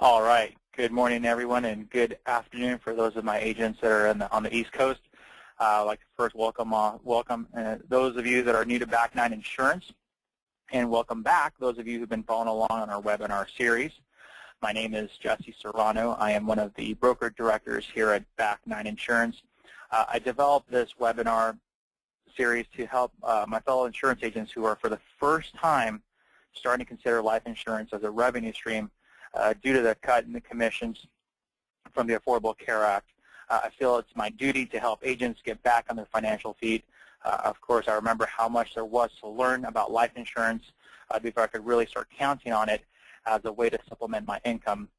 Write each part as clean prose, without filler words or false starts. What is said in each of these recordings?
All right. Good morning, everyone, and good afternoon for those of my agents that are on the East Coast. I'd like to first welcome those of you that are new to BackNine Insurance, and welcome back those of you who've been following along on our webinar series. My name is Jesse Serrano. I am one of the broker directors here at BackNine Insurance. I developed this webinar series to help my fellow insurance agents who are for the first time starting to consider life insurance as a revenue stream due to the cut in the commissions from the Affordable Care Act. I feel it's my duty to help agents get back on their financial feet. Of course, I remember how much there was to learn about life insurance before I could really start counting on it as a way to supplement my income.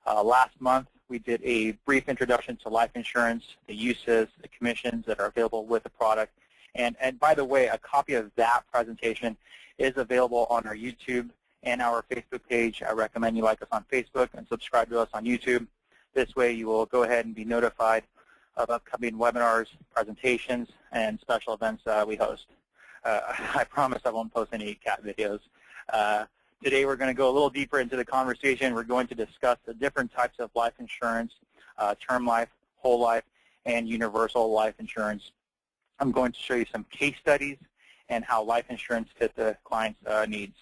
Last month, we did a brief introduction to life insurance, the uses, the commissions that are available with the product. And by the way, a copy of that presentation is available on our YouTube and our Facebook page. I recommend you like us on Facebook and subscribe to us on YouTube. This way you will go ahead and be notified of upcoming webinars, presentations, and special events we host. I promise I won't post any cat videos. Today we're going to go a little deeper into the conversation. We're going to discuss the different types of life insurance, term life, whole life, and universal life insurance. I'm going to show you some case studies and how life insurance fits the client's needs.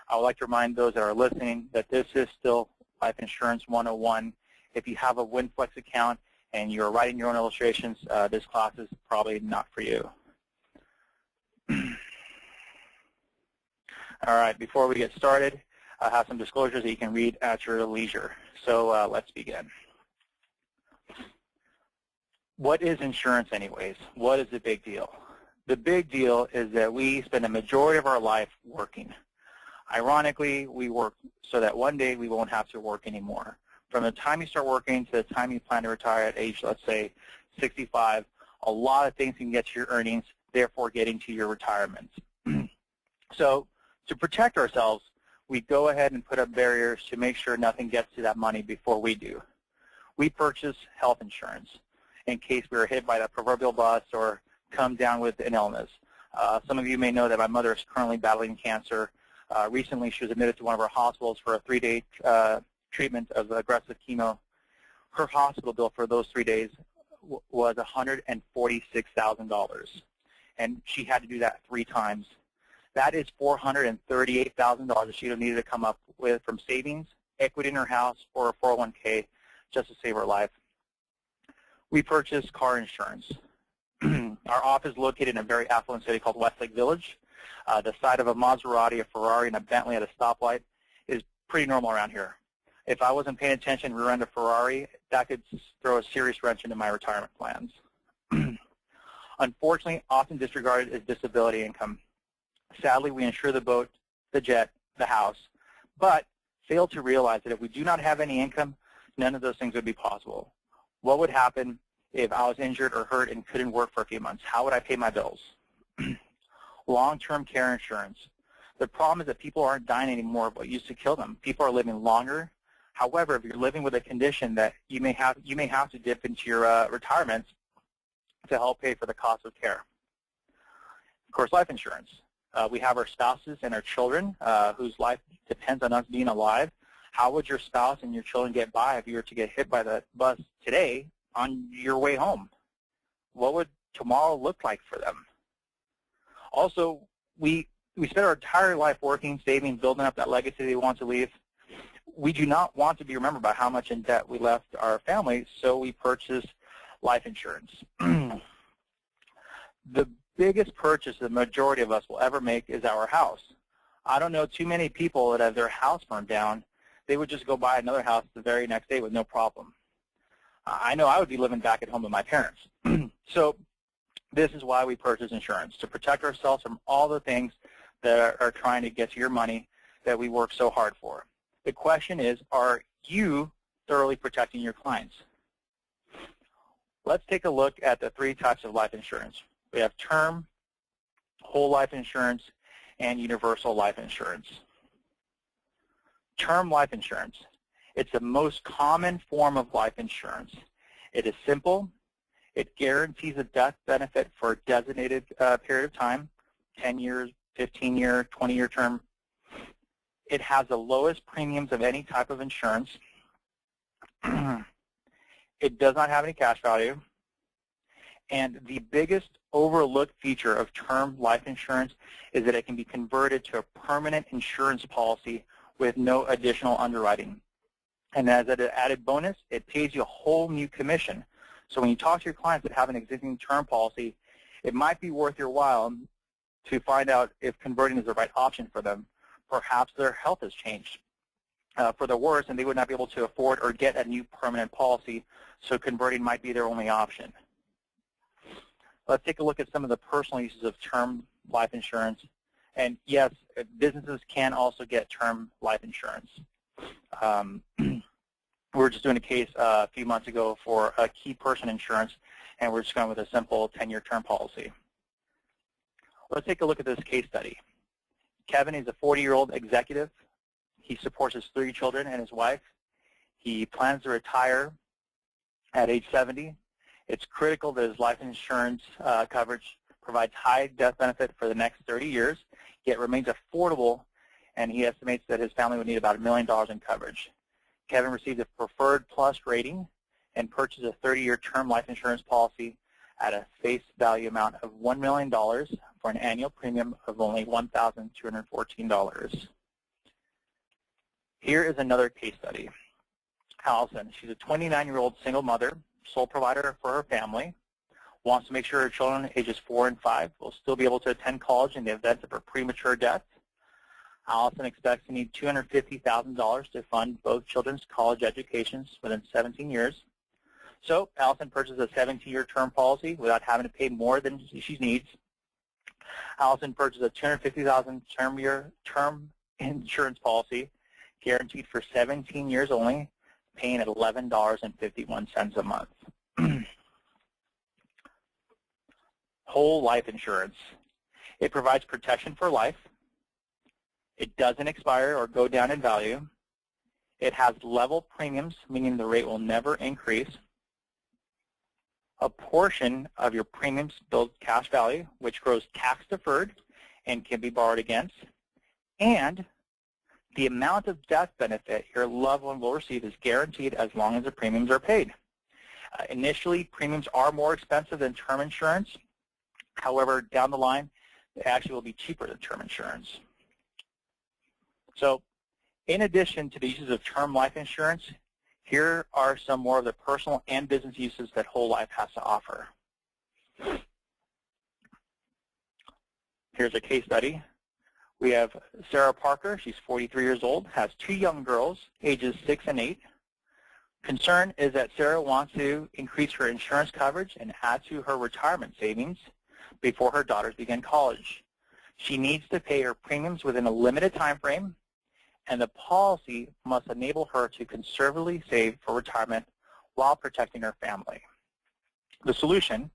I would like to remind those that are listening that this is still Life Insurance 101. If you have a WinFlex account and you're writing your own illustrations, this class is probably not for you. All right, before we get started, I have some disclosures that you can read at your leisure. So let's begin. What is insurance anyways? What is the big deal? The big deal is that we spend a majority of our life working. Ironically, we work so that one day we won't have to work anymore. From the time you start working to the time you plan to retire at age, let's say, 65, a lot of things can get to your earnings, therefore getting to your retirement. So to protect ourselves, we go ahead and put up barriers to make sure nothing gets to that money before we do. We purchase health insurance in case we are hit by that proverbial bus or come down with an illness. Some of you may know that my mother is currently battling cancer. Recently, she was admitted to one of our hospitals for a 3-day treatment of aggressive chemo. Her hospital bill for those 3 days was $146,000, and she had to do that 3 times. That is $438,000 that she would have needed to come up with from savings, equity in her house, or a 401k just to save her life. We purchased car insurance. Our office is located in a very affluent city called Westlake Village. The sight of a Maserati, a Ferrari, and a Bentley at a stoplight is pretty normal around here. If I wasn't paying attention, we ran a Ferrari, that could throw a serious wrench into my retirement plans. Unfortunately, often disregarded is disability income. Sadly, we insure the boat, the jet, the house, but fail to realize that if we do not have any income, none of those things would be possible. What would happen if I was injured or hurt and couldn't work for a few months? How would I pay my bills? Long-term care insurance. The problem is that people aren't dying anymore of what used to kill them. People are living longer. However, if you're living with a condition that you may have to dip into your retirement to help pay for the cost of care. Of course, life insurance. We have our spouses and our children whose life depends on us being alive. How would your spouse and your children get by if you were to get hit by the bus today on your way home? What would tomorrow look like for them? Also, we spend our entire life working, saving, building up that legacy they want to leave. We do not want to be remembered by how much in debt we left our family, so we purchase life insurance. The biggest purchase the majority of us will ever make is our house. I don't know too many people that have their house burned down. They would just go buy another house the very next day with no problem. I know I would be living back at home with my parents. So this is why we purchase insurance, to protect ourselves from all the things that are trying to get to your money that we work so hard for. The question is, are you thoroughly protecting your clients? Let's take a look at the 3 types of life insurance. We have term, whole life insurance, and universal life insurance. Term life insurance. It's the most common form of life insurance. It is simple. It guarantees a death benefit for a designated period of time, 10 years, 15-year, 20-year term. It has the lowest premiums of any type of insurance. It does not have any cash value. And the biggest overlooked feature of term life insurance is that it can be converted to a permanent insurance policy with no additional underwriting. And as an added bonus, it pays you a whole new commission. So when you talk to your clients that have an existing term policy, it might be worth your while to find out if converting is the right option for them. Perhaps their health has changed for the worse, and they would not be able to afford or get a new permanent policy, so converting might be their only option. Let's take a look at some of the personal uses of term life insurance. And yes, businesses can also get term life insurance. We were just doing a case a few months ago for a key person insurance, and we're just going with a simple 10-year term policy. Let's take a look at this case study. Kevin is a 40-year-old executive. He supports his 3 children and his wife. He plans to retire at age 70. It's critical that his life insurance coverage provides high death benefit for the next 30 years, yet remains affordable, and he estimates that his family would need about $1 million in coverage. Kevin received a Preferred Plus rating and purchased a 30-year term life insurance policy at a face value amount of $1 million for an annual premium of only $1,214. Here is another case study. Allison, she's a 29-year-old single mother, sole provider for her family, wants to make sure her children ages 4 and 5 will still be able to attend college in the event of her premature death. Allison expects to need $250,000 to fund both children's college educations within 17 years. So Allison purchased a 17-year term policy without having to pay more than she needs. Allison purchased a $250,000 term insurance policy guaranteed for 17 years only, paying at $11.51 a month. Whole life insurance. It provides protection for life. It doesn't expire or go down in value. It has level premiums, meaning the rate will never increase. A portion of your premiums builds cash value, which grows tax-deferred and can be borrowed against. And the amount of death benefit your loved one will receive is guaranteed as long as the premiums are paid. Initially, premiums are more expensive than term insurance. However, down the line, they actually will be cheaper than term insurance. So in addition to the uses of term life insurance, here are some more of the personal and business uses that whole life has to offer. Here's a case study. We have Sarah Parker. She's 43 years old, has 2 young girls, ages 6 and 8. Concern is that Sarah wants to increase her insurance coverage and add to her retirement savings before her daughters begin college. She needs to pay her premiums within a limited time frame, and the policy must enable her to conservatively save for retirement while protecting her family. The solution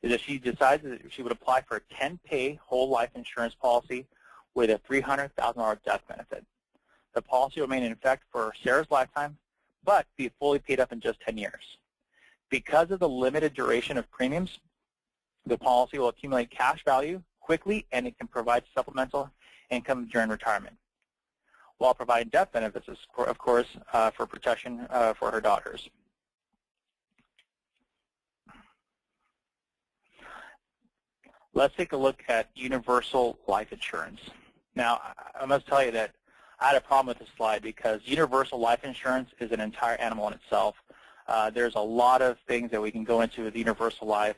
is that she decides that she would apply for a 10-pay whole life insurance policy with a $300,000 death benefit. The policy will remain in effect for Sarah's lifetime, but be fully paid up in just 10 years. Because of the limited duration of premiums, the policy will accumulate cash value quickly, and it can provide supplemental income during retirement, while providing death benefits, of course, for protection for her daughters. Let's take a look at universal life insurance. Now, I must tell you that I had a problem with this slide because universal life insurance is an entire animal in itself. There's a lot of things that we can go into with universal life.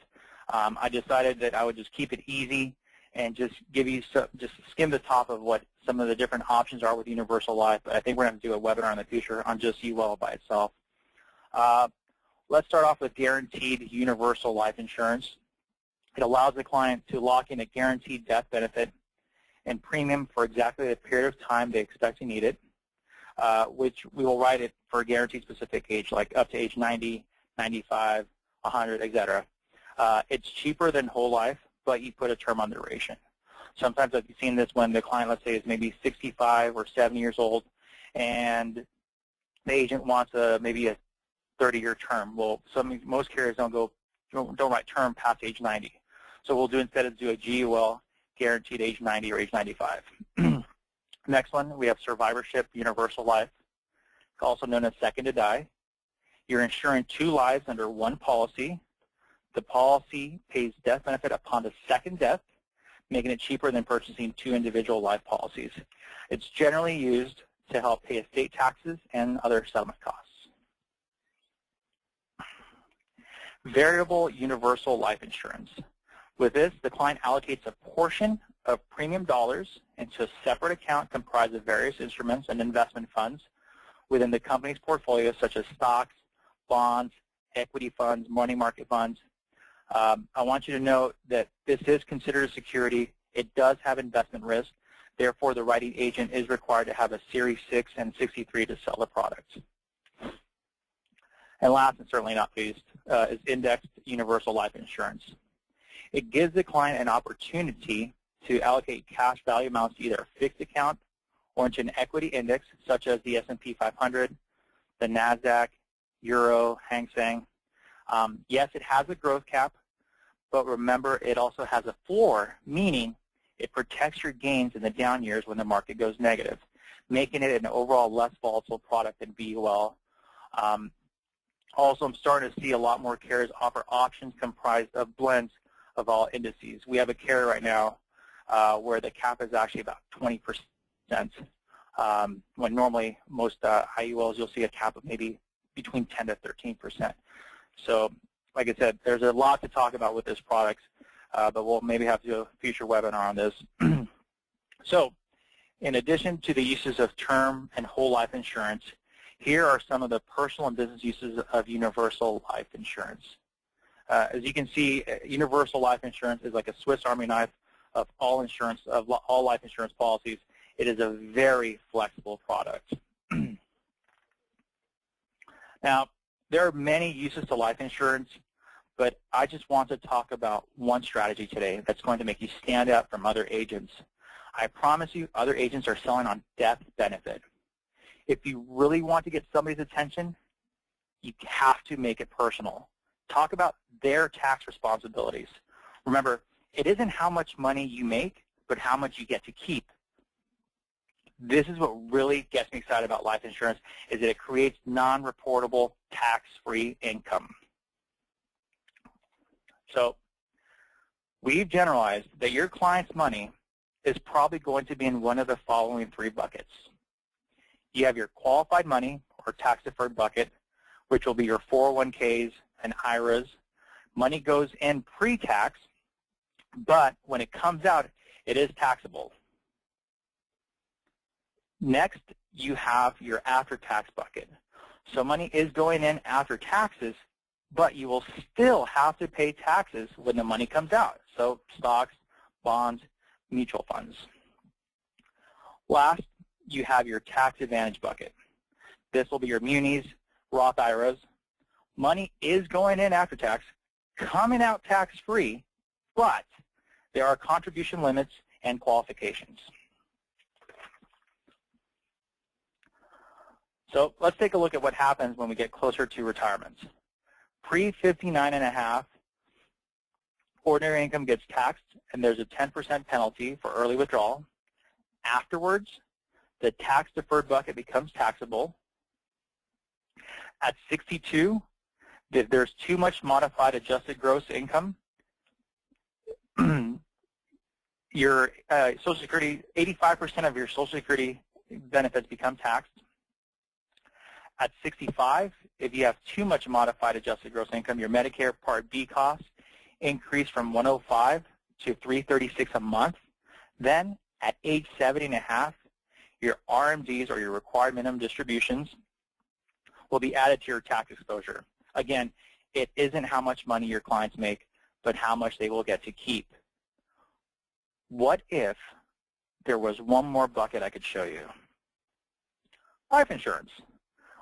I decided that I would just keep it easy and just give you just skim the top of what some of the different options are with universal life. But I think we're going to do a webinar in the future on just UL by itself. Let's start off with guaranteed universal life insurance. It allows the client to lock in a guaranteed death benefit and premium for exactly the period of time they expect to need it, which we will write it for a guaranteed specific age, like up to age 90, 95, 100, etc. It's cheaper than whole life, but you put a term on the duration. Sometimes I've seen this when the client, let's say, is maybe 65 or 70 years old, and the agent wants maybe a 30-year term. Well, most carriers don't write term past age 90. So we'll do instead of do a GUL, guaranteed age 90 or age 95. Next one, we have survivorship universal life, also known as second to die. You're insuring 2 lives under one policy. The policy pays death benefit upon the second death, making it cheaper than purchasing 2 individual life policies. It's generally used to help pay estate taxes and other settlement costs. Variable universal life insurance. With this, the client allocates a portion of premium dollars into a separate account comprised of various instruments and investment funds within the company's portfolio, such as stocks, bonds, equity funds, money market funds. I want you to note that this is considered a security. It does have investment risk. Therefore, the writing agent is required to have a Series 6 and 63 to sell the product. And last and certainly not least is indexed universal life insurance. It gives the client an opportunity to allocate cash value amounts to either a fixed account or into an equity index, such as the S&P 500, the NASDAQ, Euro, Hang Seng. Yes, it has a growth cap, but remember, it also has a floor, meaning it protects your gains in the down years when the market goes negative, making it an overall less volatile product than VUL. Also, I'm starting to see a lot more carriers offer options comprised of blends of all indices. We have a carrier right now where the cap is actually about 20%, when normally most IULs you'll see a cap of maybe between 10 to 13%. So, like I said, there's a lot to talk about with this product, but we'll maybe have to do a future webinar on this. So, in addition to the uses of term and whole life insurance, here are some of the personal and business uses of universal life insurance. As you can see, universal life insurance is like a Swiss Army knife of all insurance, of all life insurance policies. It is a very flexible product. Now, there are many uses to life insurance, but I just want to talk about one strategy today that's going to make you stand out from other agents. I promise you, other agents are selling on death benefit. If you really want to get somebody's attention, you have to make it personal. Talk about their tax responsibilities. Remember, it isn't how much money you make, but how much you get to keep. This is what really gets me excited about life insurance, is that it creates non-reportable tax-free income. So we've generalized that your client's money is probably going to be in one of the following 3 buckets. You have your qualified money or tax-deferred bucket, which will be your 401ks and IRAs. Money goes in pre-tax, but when it comes out, it is taxable. Next, you have your after-tax bucket. So money is going in after taxes, but you will still have to pay taxes when the money comes out. So stocks, bonds, mutual funds. Last, you have your tax advantage bucket. This will be your munis, Roth IRAs. Money is going in after tax, coming out tax-free, but there are contribution limits and qualifications. So let's take a look at what happens when we get closer to retirement. Pre-59.5, ordinary income gets taxed, and there's a 10% penalty for early withdrawal. Afterwards, the tax-deferred bucket becomes taxable. At 62, if there's too much modified adjusted gross income, your Social Security, 85% of your Social Security benefits become taxed. At 65, if you have too much modified adjusted gross income, your Medicare Part B costs increase from $105 to $336 a month. Then, at age 70.5, your RMDs, or your required minimum distributions, will be added to your tax exposure. Again, it isn't how much money your clients make, but how much they will get to keep. What if there was one more bucket I could show you? Life insurance.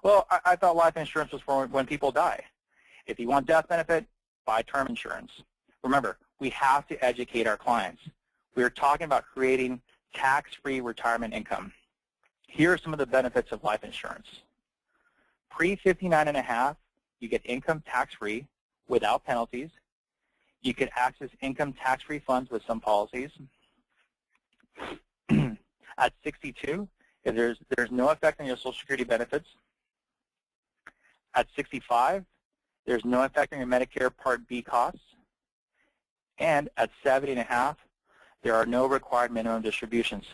Well, I thought life insurance was for when people die. If you want death benefit, buy term insurance. Remember, we have to educate our clients. We're talking about creating tax-free retirement income. Here are some of the benefits of life insurance. Pre-59.5, you get income tax-free without penalties. You can access income tax-free funds with some policies. At 62, if there's no effect on your Social Security benefits. At 65, there's no effect on your Medicare Part B costs. And at 70.5, there are no required minimum distributions.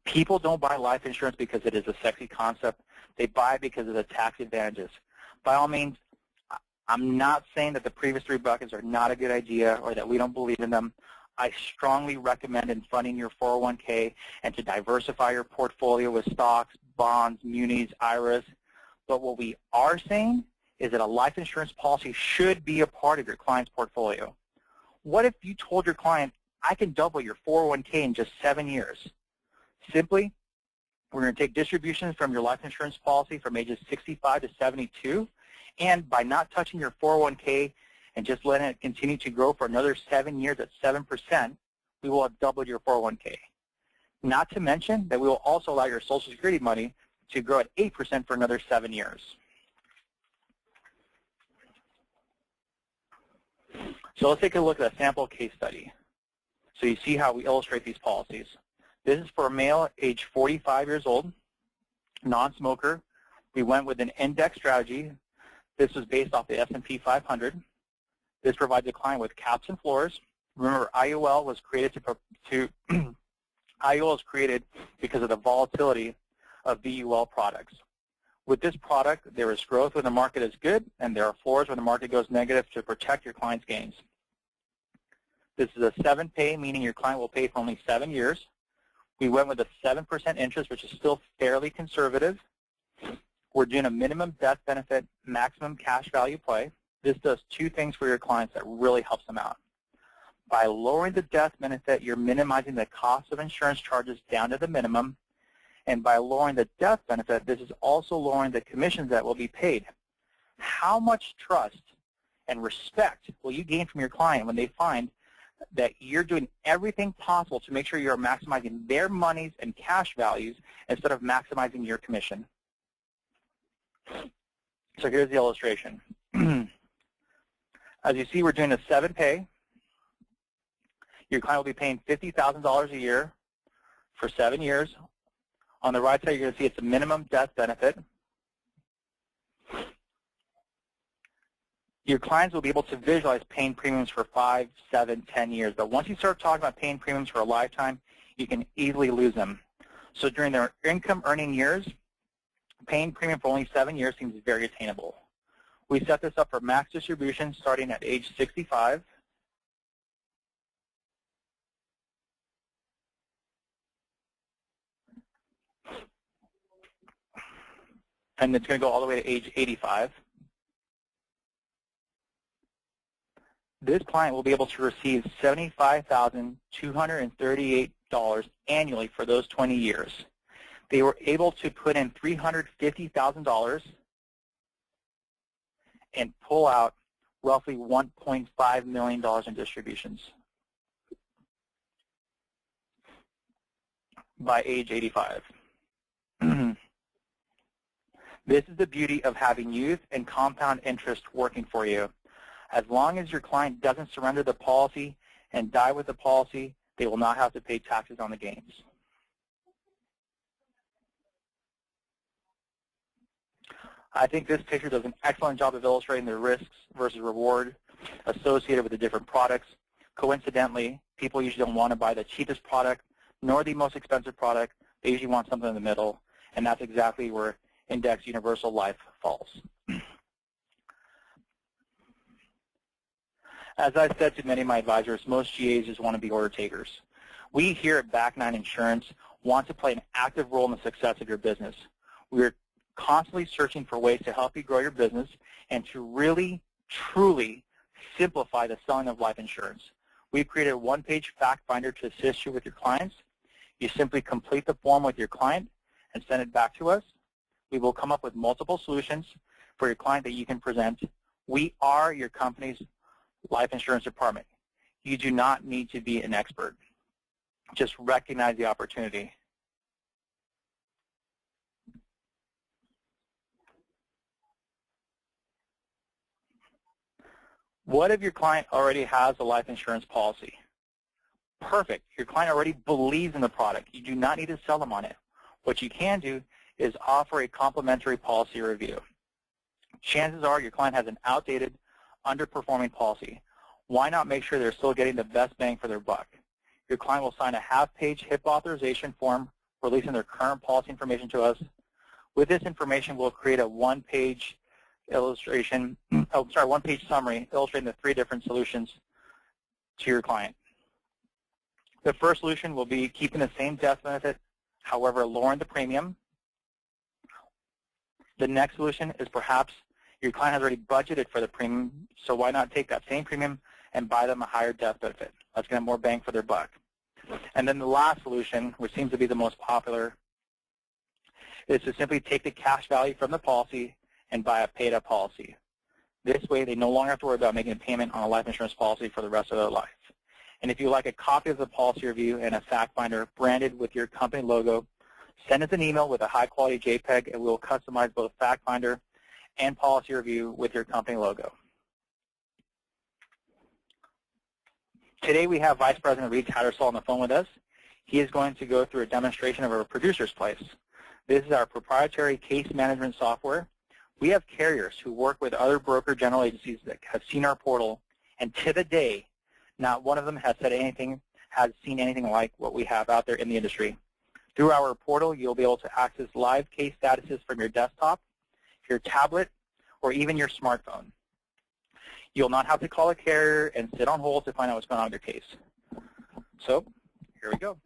People don't buy life insurance because it is a sexy concept. They buy it because of the tax advantages. By all means, I'm not saying that the previous 3 buckets are not a good idea or that we don't believe in them. I strongly recommend in funding your 401k and to diversify your portfolio with stocks, bonds, munis, IRAs. But what we are saying is that a life insurance policy should be a part of your client's portfolio. What if you told your client, I can double your 401k in just 7 years? Simply, we're going to take distributions from your life insurance policy from ages 65 to 72, and by not touching your 401k and just letting it continue to grow for another 7 years at 7%, we will have doubled your 401k. Not to mention that we will also allow your Social Security money to grow at 8% for another 7 years. So let's take a look at a sample case study. So you see how we illustrate these policies. This is for a male age 45 years old, non-smoker. We went with an index strategy. This was based off the S&P 500. This provides the client with caps and floors. Remember, IUL was created IUL was created because of the volatility of VUL products. With this product, there is growth when the market is good, and there are floors when the market goes negative to protect your client's gains. This is a 7-pay, meaning your client will pay for only 7 years. We went with a 7% interest, which is still fairly conservative. We're doing a minimum death benefit, maximum cash value play. This does 2 things for your clients that really helps them out. By lowering the death benefit, you're minimizing the cost of insurance charges down to the minimum. And by lowering the death benefit, this is also lowering the commissions that will be paid. How much trust and respect will you gain from your client when they find that you're doing everything possible to make sure you're maximizing their monies and cash values instead of maximizing your commission? So here's the illustration. As you see, we're doing a 7-pay. Your client will be paying $50,000 a year for 7 years. On the right side, you're going to see it's a minimum death benefit. Your clients will be able to visualize paying premiums for 5, 7, 10 years. But once you start talking about paying premiums for a lifetime, you can easily lose them. So during their income earning years, paying premium for only 7 years seems very attainable. We set this up for max distribution starting at age 65. And it's going to go all the way to age 85. This client will be able to receive $75,238 annually for those 20 years. They were able to put in $350,000 and pull out roughly $1.5 million in distributions by age 85. This is the beauty of having youth and compound interest working for you. As long as your client doesn't surrender the policy and die with the policy, they will not have to pay taxes on the gains. I think this picture does an excellent job of illustrating the risks versus reward associated with the different products. Coincidentally, people usually don't want to buy the cheapest product nor the most expensive product. They usually want something in the middle, and that's exactly where Index Universal Life falls. As I've said to many of my advisors, most GAs just want to be order takers. We here at BackNine Insurance want to play an active role in the success of your business. We're constantly searching for ways to help you grow your business and to really, truly simplify the selling of life insurance. We've created a one-page fact finder to assist you with your clients. You simply complete the form with your client and send it back to us. We will come up with multiple solutions for your client that you can present. We are your company's life insurance department. You do not need to be an expert. Just recognize the opportunity. What if your client already has a life insurance policy? Perfect. Your client already believes in the product. You do not need to sell them on it. What you can do is offer a complimentary policy review. chances are your client has an outdated, underperforming policy. Why not make sure they're still getting the best bang for their buck? Your client will sign a half-page HIPAA authorization form releasing their current policy information to us. With this information, we'll create a one-page illustration, one-page summary illustrating the 3 different solutions to your client. The first solution will be keeping the same death benefit, however, lowering the premium. The next solution is perhaps your client has already budgeted for the premium, so why not take that same premium and buy them a higher death benefit? That's going to have more bang for their buck. And then the last solution, which seems to be the most popular, is to simply take the cash value from the policy and buy a paid-up policy. This way, they no longer have to worry about making a payment on a life insurance policy for the rest of their life. And if you like a copy of the policy review and a fact finder branded with your company logo, send us an email with a high-quality JPEG, and we'll customize both fact finder and policy review with your company logo. Today we have Vice President Reid Tattersall on the phone with us. He is going to go through a demonstration of our producer's place. This is our proprietary case management software. We have carriers who work with other broker general agencies that have seen our portal, and to the day, not one of them has seen anything like what we have out there in the industry. Through our portal, you'll be able to access live case statuses from your desktop, your tablet, or even your smartphone. You'll not have to call a carrier and sit on hold to find out what's going on with your case. So, here we go.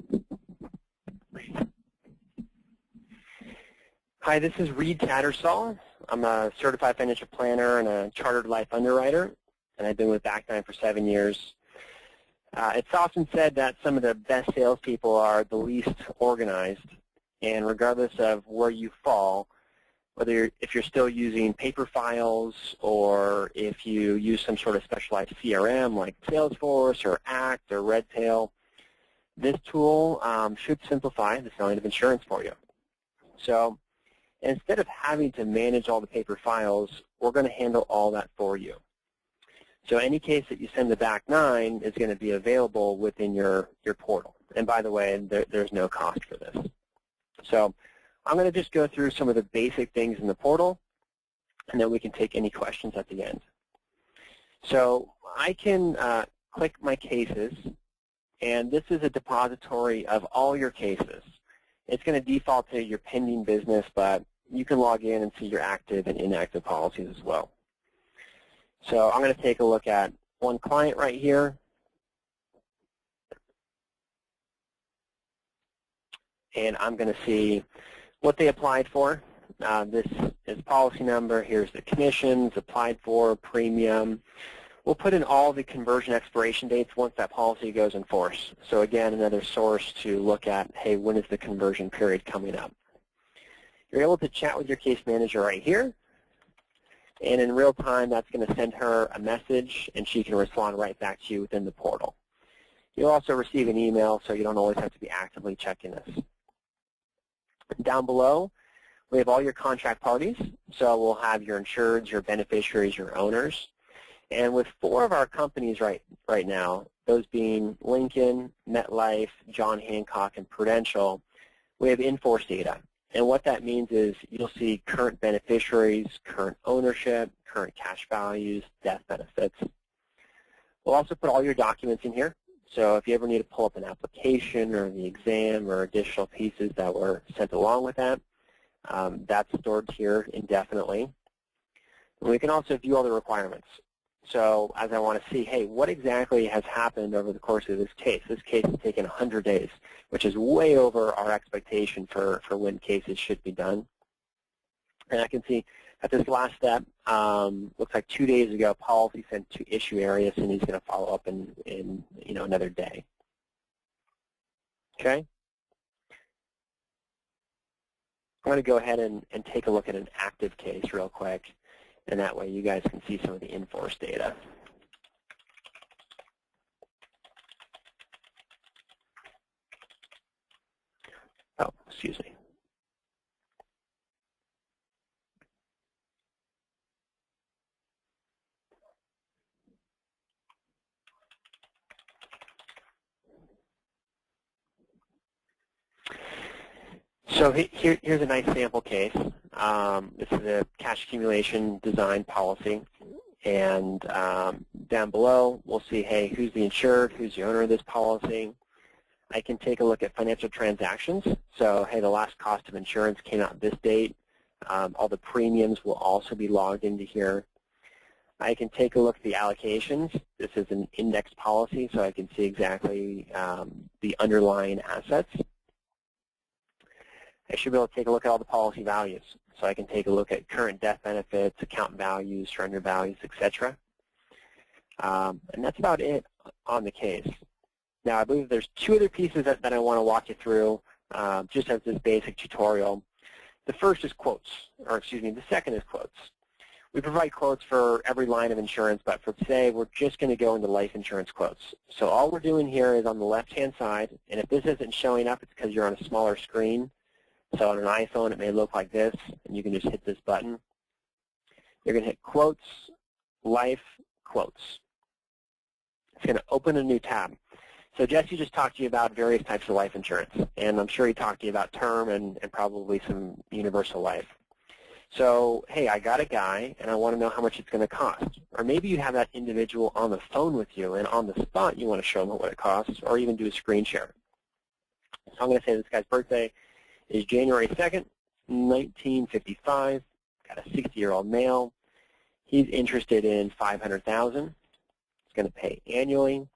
Hi, this is Reid Tattersall. I'm a certified financial planner and a chartered life underwriter, and I've been with BackNine for 7 years. It's often said that some of the best salespeople are the least organized, and regardless of where you fall, if you're still using paper files or if you use some sort of specialized CRM like Salesforce or ACT or Redtail, this tool should simplify the selling of insurance for you. So instead of having to manage all the paper files, we're going to handle all that for you. So any case that you send to BackNine is going to be available within your portal. And by the way, there's no cost for this. So I'm going to just go through some of the basic things in the portal, and then we can take any questions at the end. So I can click my cases, and this is a depository of all your cases. It's going to default to your pending business, but you can log in and see your active and inactive policies as well. So I'm going to take a look at one client right here. And I'm going to see what they applied for. This is policy number. Here's the commissions, applied for, premium. We'll put in all the conversion expiration dates once that policy goes in force. So again, another source to look at, hey, when is the conversion period coming up? You're able to chat with your case manager right here. And in real time, that's going to send her a message, and she can respond right back to you within the portal. You'll also receive an email, so you don't always have to be actively checking this. Down below, we have all your contract parties. So we'll have your insureds, your beneficiaries, your owners. And with 4 of our companies right now, those being Lincoln, MetLife, John Hancock, and Prudential, we have in-force data. And what that means is you'll see current beneficiaries, current ownership, current cash values, death benefits. We'll also put all your documents in here. So if you ever need to pull up an application or the exam or additional pieces that were sent along with that, that's stored here indefinitely. And we can also view all the requirements. So as I want to see, hey, what exactly has happened over the course of this case? This case has taken 100 days, which is way over our expectation for when cases should be done. And I can see at this last step, looks like 2 days ago, policy sent to issue Arias, and he's going to follow up in another day. Okay. I'm going to go ahead and take a look at an active case real quick, and that way you guys can see some of the in-force data. Oh, excuse me. So here's a nice sample case. This is a cash accumulation design policy. And down below, we'll see, hey, who's the insured, who's the owner of this policy. I can take a look at financial transactions. So, hey, the last cost of insurance came out this date. All the premiums will also be logged into here. I can take a look at the allocations. This is an index policy, so I can see exactly the underlying assets. I should be able to take a look at all the policy values. So I can take a look at current death benefits, account values, surrender values, etc. And that's about it on the case. Now, I believe there's two other pieces that I want to walk you through just as this basic tutorial. The first is quotes, or excuse me, the second is quotes. We provide quotes for every line of insurance, but for today, we're just going to go into life insurance quotes. So all we're doing here is on the left-hand side, and if this isn't showing up, it's because you're on a smaller screen. So on an iPhone, it may look like this, and you can just hit this button. You're going to hit Quotes, Life, Quotes. It's going to open a new tab. So Jesse just talked to you about various types of life insurance, and I'm sure he talked to you about term and probably some universal life. So, hey, I got a guy, and I want to know how much it's going to cost. Or maybe you have that individual on the phone with you, and on the spot you want to show them what it costs, or even do a screen share. So I'm going to say this guy's birthday is January 2nd, 1955. Got a 60-year-old male. He's interested in $500,000. He's going to pay annually.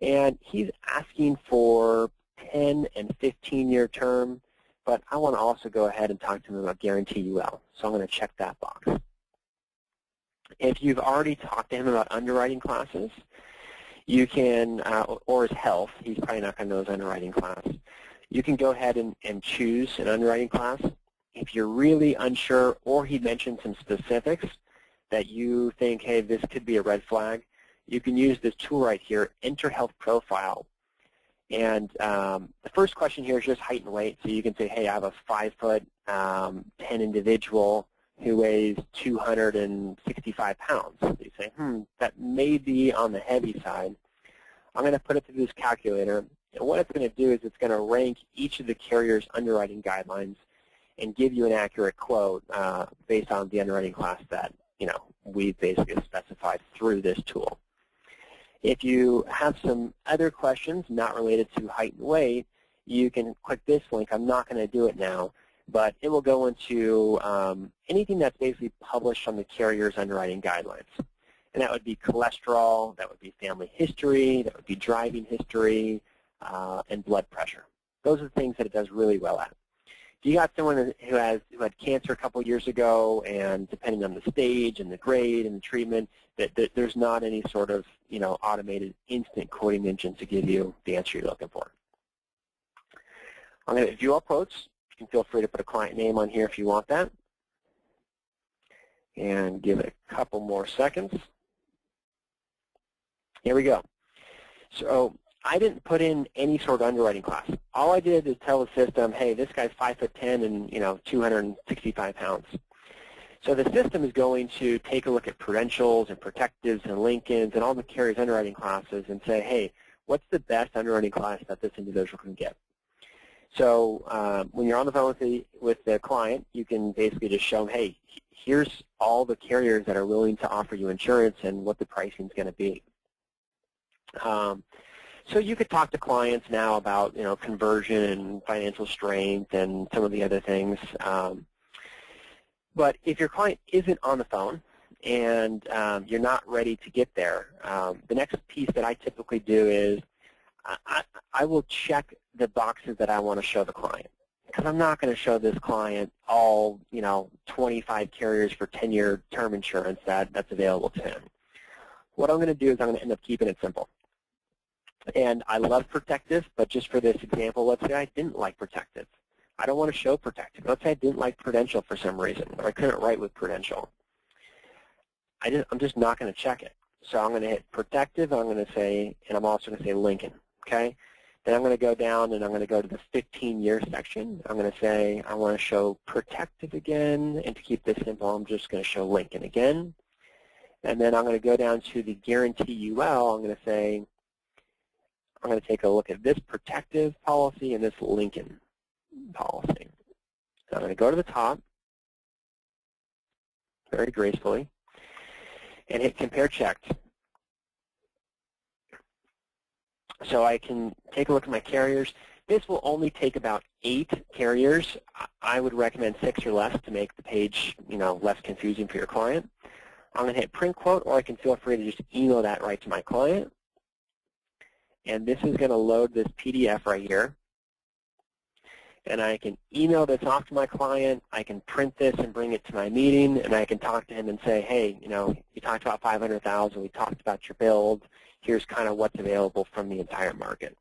And he's asking for 10 and 15-year term, but I want to also go ahead and talk to him about guarantee UL. So I'm going to check that box. If you've already talked to him about underwriting classes, you can, or his health, he's probably not going to know his underwriting class. You can go ahead and choose an underwriting class. If you're really unsure or he mentioned some specifics that you think, hey, this could be a red flag, you can use this tool right here, Enter Health Profile. And the first question here is just height and weight. So you can say, hey, I have a 5'10" individual who weighs 265 pounds. So you say, that may be on the heavy side. I'm going to put it through this calculator. And what it's going to do is it's going to rank each of the carrier's underwriting guidelines and give you an accurate quote based on the underwriting class that we've basically specified through this tool. If you have some other questions not related to height and weight, you can click this link. I'm not going to do it now, but it will go into anything that's basically published on the carrier's underwriting guidelines. And that would be cholesterol, that would be family history, that would be driving history, and blood pressure. Those are the things that it does really well at. If you got someone who had cancer a couple years ago, and depending on the stage and the grade and the treatment, that there's not any sort of automated instant quoting engine to give you the answer you're looking for. I'm going to view all quotes. You can feel free to put a client name on here if you want that. And give it a couple more seconds. Here we go. So I didn't put in any sort of underwriting class. All I did is tell the system, hey, this guy's 5'10" and 265 pounds. So the system is going to take a look at Prudentials and Protectives and Lincolns and all the carriers' underwriting classes and say, hey, what's the best underwriting class that this individual can get? So when you're on the phone with the client, you can basically just show them, hey, here's all the carriers that are willing to offer you insurance and what the pricing is going to be. So you could talk to clients now about conversion and financial strength and some of the other things. But if your client isn't on the phone and you're not ready to get there, the next piece that I typically do is I will check the boxes that I want to show the client. Because I'm not going to show this client all 25 carriers for 10-year term insurance that's available to him. What I'm going to do is I'm going to end up keeping it simple. And I love Protective, but just for this example, let's say I didn't like Protective. I don't want to show Protective. Let's say I didn't like Prudential for some reason, or I couldn't write with Prudential. I'm just not going to check it. So I'm going to hit Protective, I'm going to say, and I'm also going to say Lincoln, okay? Then I'm going to go down and I'm going to go to the 15-year section. I'm going to say I want to show Protective again, and to keep this simple, I'm just going to show Lincoln again. And then I'm going to go down to the guarantee UL. I'm going to say, I'm going to take a look at this Protective policy and this Lincoln policy. I'm going to go to the top very gracefully and hit Compare Checked. So I can take a look at my carriers. This will only take about 8 carriers. I would recommend 6 or less to make the page, less confusing for your client. I'm going to hit Print Quote, or I can feel free to just email that right to my client. And this is going to load this PDF right here. And I can email this off to my client. I can print this and bring it to my meeting, and I can talk to him and say, hey, you talked about $500,000. We talked about your build. Here's kind of what's available from the entire market.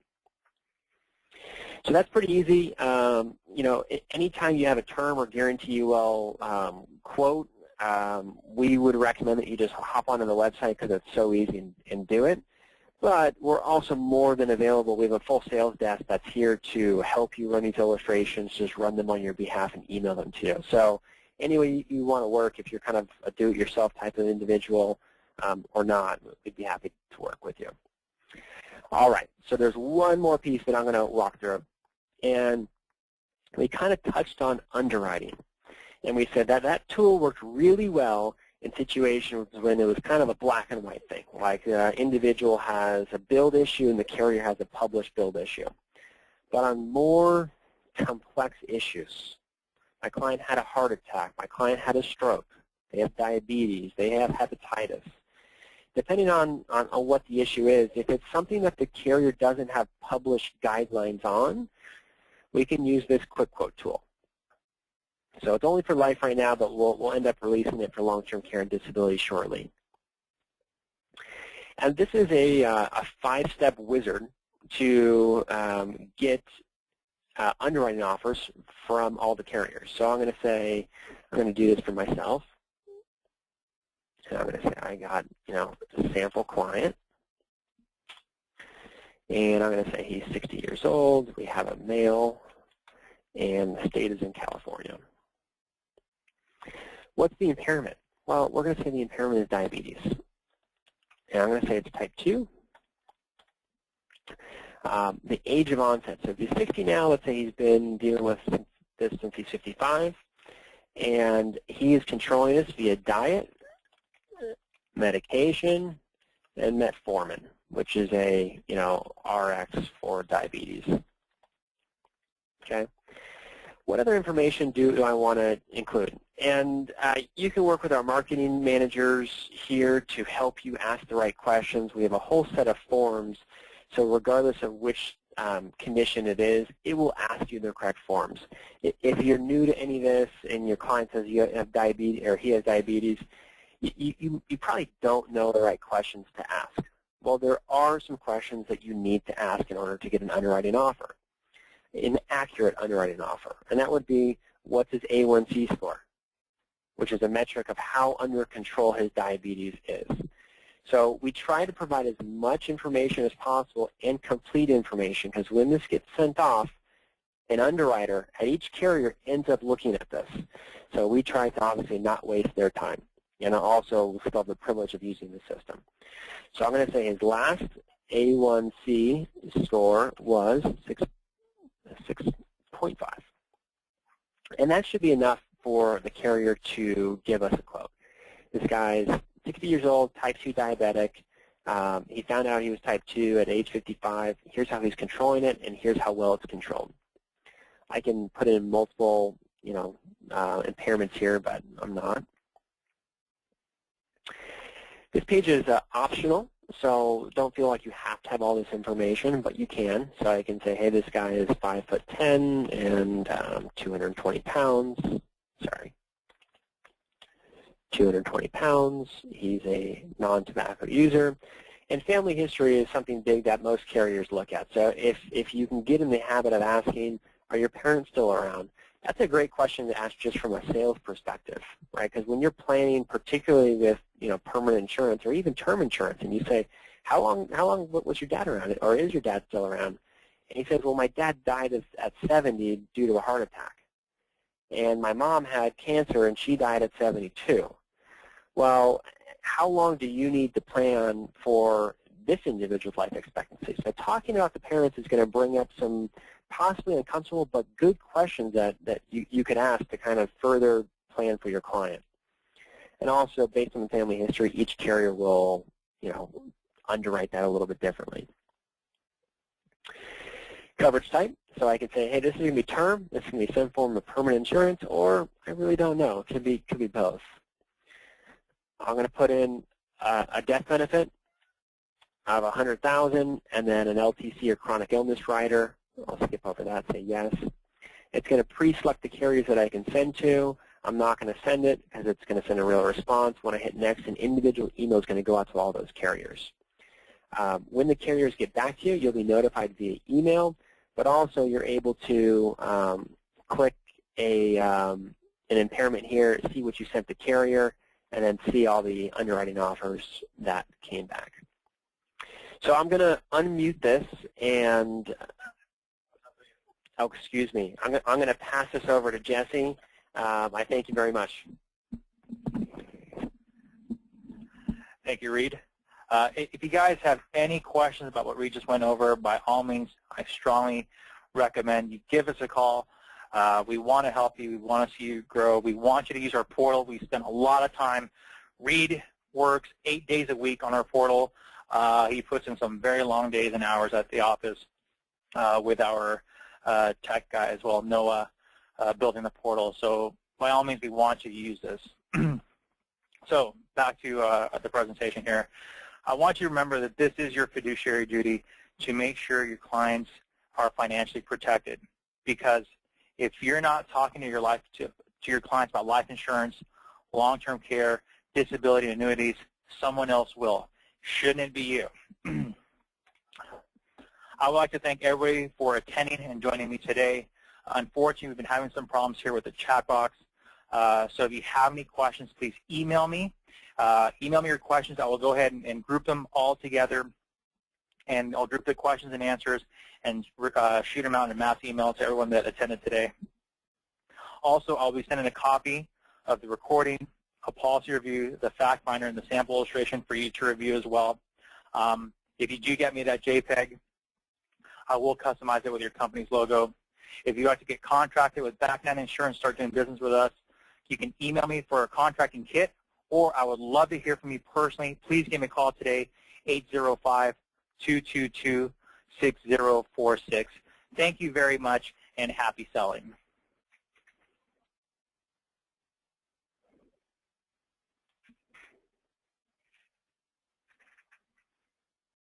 So that's pretty easy. Anytime you have a term or guarantee you will quote, we would recommend that you just hop onto the website because it's so easy and do it. But we're also more than available. We have a full sales desk that's here to help you run these illustrations, just run them on your behalf and email them to you. So any way you want to work, if you're kind of a do-it-yourself type of individual or not, we'd be happy to work with you. All right, so there's one more piece that I'm going to walk through. And we kind of touched on underwriting. And we said that that tool worked really well in situations when it was kind of a black and white thing, like an individual has a build issue and the carrier has a published build issue. But on more complex issues, my client had a heart attack, my client had a stroke, they have diabetes, they have hepatitis. Depending on what the issue is, if it's something that the carrier doesn't have published guidelines on, we can use this quick quote tool. So it's only for life right now, but we'll end up releasing it for long-term care and disability shortly. And this is a 5-step wizard to get underwriting offers from all the carriers. So I'm going to say, I'm going to do this for myself. And I'm going to say I got, a sample client. And I'm going to say he's 60 years old. We have a male, and the state is in California. What's the impairment? Well, we're going to say the impairment is diabetes. And I'm going to say it's type 2. The age of onset. So if he's 60 now, let's say he's been dealing with this since he's 55. And he is controlling this via diet, medication, and metformin, which is a, RX for diabetes. Okay. What other information do I want to include? And you can work with our marketing managers here to help you ask the right questions. We have a whole set of forms, so regardless of which condition it is, it will ask you the correct forms. If you're new to any of this and your client says you have diabetes or he has diabetes, you probably don't know the right questions to ask. Well, there are some questions that you need to ask in order to get an underwriting offer, an accurate underwriting offer. And that would be, what's his A1C score, which is a metric of how under control his diabetes is. So we try to provide as much information as possible and complete information, because when this gets sent off, an underwriter at each carrier ends up looking at this. So we try to obviously not waste their time, and also still have the privilege of using the system. So I'm going to say his last A1C score was 6.5. And that should be enough for the carrier to give us a quote. This guy's 60 years old, type 2 diabetic. He found out he was type 2 at age 55. Here's how he's controlling it, and here's how well it's controlled. I can put in multiple, impairments here, but I'm not. This page is optional, so don't feel like you have to have all this information, but you can. So I can say, hey, this guy is 5'10" and 220 pounds. Sorry. 220 pounds. He's a non-tobacco user. And family history is something big that most carriers look at. So if you can get in the habit of asking, are your parents still around? That's a great question to ask just from a sales perspective, right? Because when you're planning, particularly with permanent insurance or even term insurance, and you say, how long was your dad around, or is your dad still around? And he says, well, my dad died at 70 due to a heart attack, and my mom had cancer and she died at 72. Well, how long do you need to plan for this individual's life expectancy? So talking about the parents is going to bring up some possibly uncomfortable but good questions that you could ask to kind of further plan for your client. And also, based on the family history, each carrier will, underwrite that a little bit differently. Coverage type, so I can say, hey, this is going to be term, this is going to be some form of permanent insurance, or I really don't know. It could be both. I'm going to put in a death benefit of $100,000 and then an LTC or chronic illness rider. I'll skip over that, say yes. It's going to pre-select the carriers that I can send to. I'm not going to send it because it's going to send a real response. When I hit next, an individual email is going to go out to all those carriers. When the carriers get back to you, you'll be notified via email, but also you're able to click an impairment here, see what you sent the carrier, and then see all the underwriting offers that came back. So I'm going to unmute this and, oh, excuse me, I'm going to pass this over to Jesse. I thank you very much. Thank you, Reid. If you guys have any questions about what Reid just went over, by all means, I strongly recommend you give us a call. We want to help you. We want to see you grow. We want you to use our portal. We spend a lot of time. Reid works 8 days a week on our portal. He puts in some very long days and hours at the office with our tech guy as well, Noah, building the portal. So by all means, we want you to use this. So back to the presentation here. I want you to remember that this is your fiduciary duty to make sure your clients are financially protected, because if you're not talking to your clients about life insurance, long-term care, disability, annuities, someone else will. Shouldn't it be you? I would like to thank everybody for attending and joining me today. Unfortunately, we've been having some problems here with the chat box. So if you have any questions, please email me. Email me your questions. I will go ahead and group them all together, and I'll group the questions and answers and shoot them out in a mass email to everyone that attended today. Also, I'll be sending a copy of the recording, a policy review, the fact finder, and the sample illustration for you to review as well. If you do get me that JPEG, I will customize it with your company's logo. If you'd like to get contracted with BackNine Insurance, start doing business with us, you can email me for a contracting kit, or I would love to hear from you personally. Please give me a call today, 805-222-6046. Thank you very much, and happy selling.